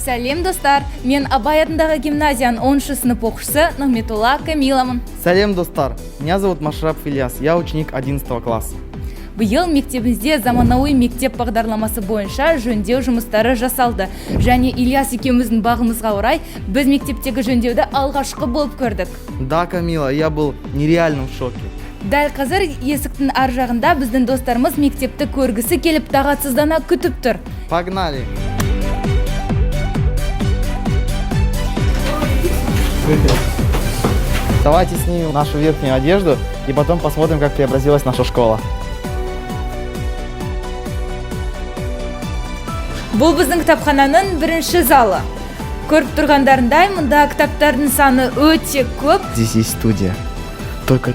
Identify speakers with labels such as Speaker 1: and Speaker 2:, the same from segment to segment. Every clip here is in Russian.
Speaker 1: Сәлем достар, мен Абай атындағы гимназияның 10-шы сынып оқушысы Нығметолла Камиламын.
Speaker 2: Салем, достар. Меня зовут Машраб Ильяс, я ученик 11 класса.
Speaker 1: Биыл мектебімізде заманауи мектеп бағдарламасы бойынша жөндеу жұмыстары жасалды. Және Ильяс екеуміздің бағымызға орай, біз мектептегі жөндеуді алғашқы болып көрдік.
Speaker 2: Да, Камила, я был нереально в шоке.
Speaker 1: Дәл қазір есіктің ар жағында біздің достарымыз мектепті көргісі келіп тағатсыздана күтіп тұр.
Speaker 2: Погнали! Давайте снимем нашу верхнюю одежду и потом посмотрим, как преобразилась наша школа.
Speaker 1: Бұл біздің кітапхананың бірінші залы. Көріп тұрғандарындай, мұнда кітаптардың саны өте көп.
Speaker 2: Здесь есть студия. Только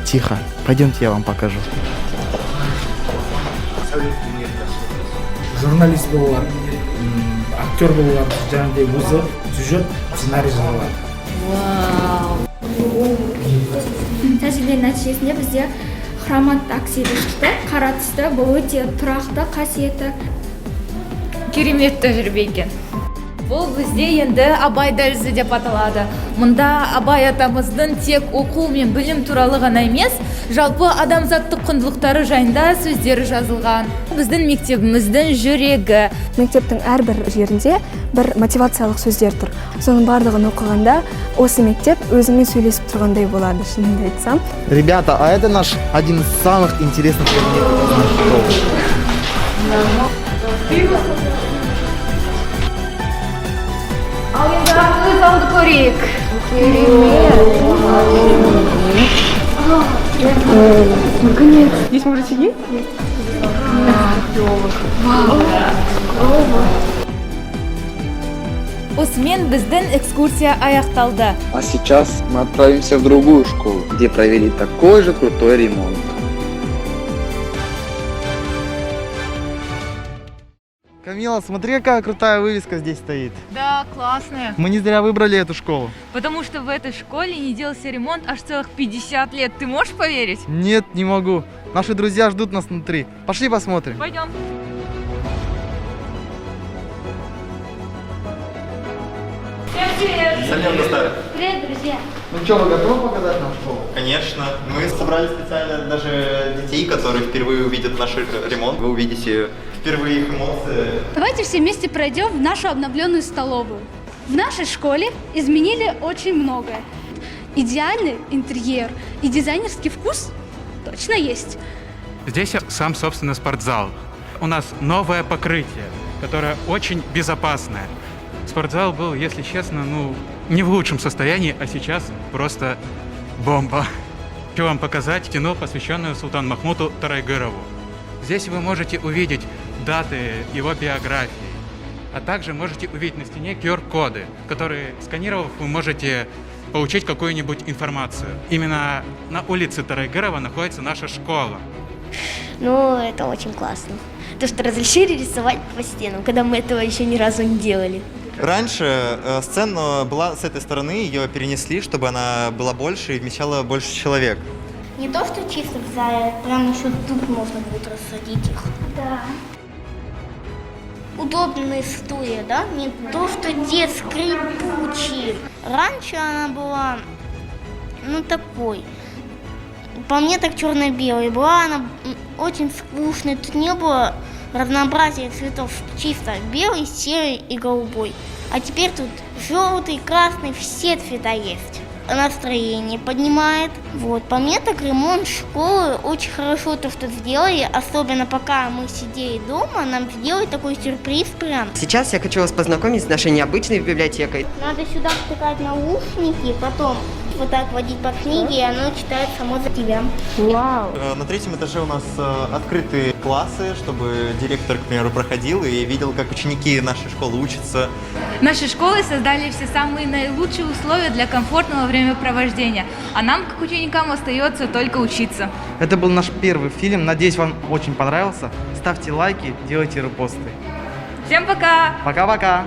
Speaker 2: тихо. Пойдемте, я вам покажу.
Speaker 3: Журналист болар, актер болар, жаңағыдай өзі сюжет, сценарий жазылады.
Speaker 4: Тәжірибе нәтижесінде бізде хромат оксиді шықты. Қара түсті, бұл өте тұрақты қасиеті.
Speaker 1: Керемет тәжірибе екен. Бұл бізде енді Абай дәлізі деп аталады. Мұнда Абай атамыздың тек оқу мен білім туралы ғана емес, жалпы адамзаттық құндылықтары жайында сөздері жазылған. Біздің мектебіміздің жүрегі.
Speaker 5: Мектептің әрбір жерінде бір мотивациялық сөздер тұр. Соның барлығын оқығанда осы мектеп өзімен сөйлесіп тұрғандай болады, шынымды айтсам.
Speaker 2: Ребята, а это наш один из самых интересных предметов из нашей школы.
Speaker 1: Ал енді өз алды көрейік.
Speaker 5: Наконец. Здесь можно сидеть?
Speaker 1: Осымен біздің экскурсия аяқталды.
Speaker 6: А сейчас мы отправимся в другую школу, где провели такой же крутой ремонт.
Speaker 2: Камила, смотри, какая крутая вывеска здесь стоит.
Speaker 1: Да, классная.
Speaker 2: Мы не зря выбрали эту школу.
Speaker 1: Потому что в этой школе не делался ремонт аж целых 50 лет. Ты можешь поверить?
Speaker 2: Нет, не могу. Наши друзья ждут нас внутри. Пошли посмотрим.
Speaker 1: Пойдем. Всем привет!
Speaker 7: Салем, достар.
Speaker 4: Привет, друзья!
Speaker 2: Ну что, вы готовы показать нам школу?
Speaker 7: Конечно. Мы собрали специально даже детей, которые впервые увидят наш ремонт. Вы увидите впервые их эмоции.
Speaker 8: Давайте все вместе пройдем в нашу обновленную столовую. В нашей школе изменили очень многое. Идеальный интерьер и дизайнерский вкус точно есть.
Speaker 9: Здесь сам, собственно, спортзал. У нас новое покрытие, которое очень безопасное. Спортзал был, если честно, не в лучшем состоянии, а сейчас просто бомба. Хочу вам показать стену, посвященную Султану Махмуду Торайгырову. Здесь вы можете увидеть даты его биографии, а также можете увидеть на стене QR-коды, которые, сканировав, вы можете получить какую-нибудь информацию. Именно на улице Торайгырова находится наша школа.
Speaker 10: Ну, это очень классно. То, что разрешили рисовать по стенам, когда мы этого еще ни разу не делали.
Speaker 7: Раньше сцена была с этой стороны, ее перенесли, чтобы она была больше и вмещала больше человек.
Speaker 4: Не то, что чисто в зале, прям еще тут можно будет рассадить их. Да. Удобные стулья, да? Не то, что те скрипучие. Раньше она была, такой. По мне так черно-белой. Была она очень скучной. Тут не было разнообразия цветов. Чисто белый, серый и голубой. А теперь тут желтый, красный, все цвета есть. Настроение поднимает. По мне так ремонт школы очень хорошо то, что сделали. Особенно пока мы сидели дома, нам сделали такой сюрприз прям.
Speaker 11: Сейчас я хочу вас познакомить с нашей необычной библиотекой.
Speaker 4: Надо сюда втыкать наушники, потом вот так водить по книге, и оно читает само за тебя.
Speaker 5: Вау!
Speaker 7: На 3-м этаже у нас открытые классы, чтобы директор, к примеру, проходил и видел, как ученики нашей школы учатся.
Speaker 1: Наши школы создали все самые наилучшие условия для комфортного времяпровождения, а нам, как ученикам, остается только учиться.
Speaker 2: Это был наш первый фильм. Надеюсь, вам очень понравился. Ставьте лайки, делайте репосты.
Speaker 1: Всем пока!
Speaker 2: Пока-пока!